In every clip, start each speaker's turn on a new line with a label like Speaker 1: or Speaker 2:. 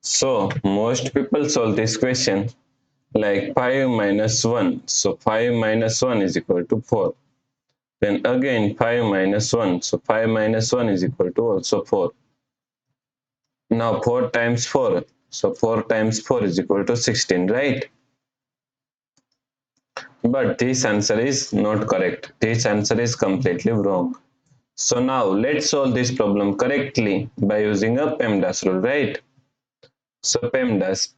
Speaker 1: So most people solve this question like 5 minus 1. So 5 minus 1 is equal to 4. Then again 5 minus 1. So 5 minus 1 is equal to also 4. Now 4 times 4. So 4 times 4 is equal to 16, right? But this answer is not correct. This answer is completely wrong. So now let's solve this problem correctly by using a PEMDAS rule, right? So PEMDAS,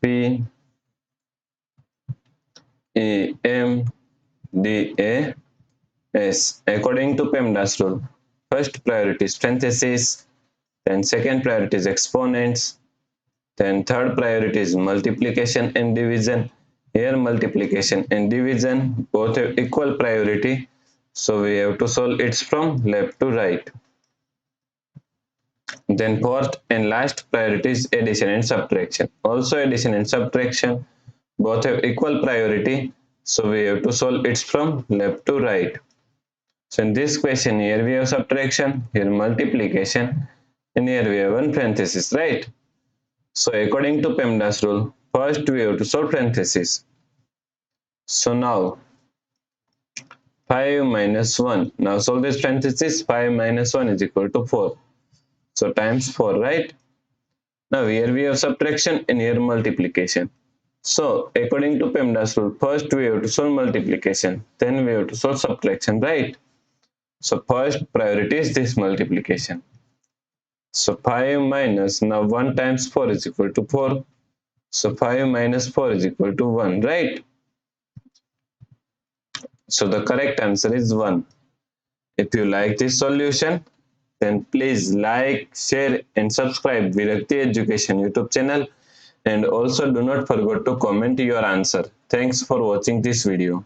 Speaker 1: P-E-M-D-A-S. According to PEMDAS rule, first priority is parentheses, then second priority is exponents, then third priority is multiplication and division. Here multiplication and division both have equal priority, so we have to solve it from left to right. Then fourth and last priority is addition and subtraction. Also addition and subtraction both have equal priority, so we have to solve it from left to right. So in this question, here we have subtraction, here multiplication, and here we have one parenthesis, right? So according to PEMDAS rule, first we have to solve parenthesis. So now 5 minus 1. Now solve this parenthesis. 5 minus 1 is equal to 4. So times 4, right? Now here we have subtraction and here multiplication. So according to PEMDAS rule, first we have to solve multiplication, then we have to solve subtraction, right? So first priority is this multiplication. So 5 minus, now 1 times 4 is equal to 4. So 5 minus 4 is equal to 1, right? So the correct answer is 1. If you like this solution, then please like, share and subscribe Virakti Education YouTube channel, and also do not forget to comment your answer. Thanks for watching this video.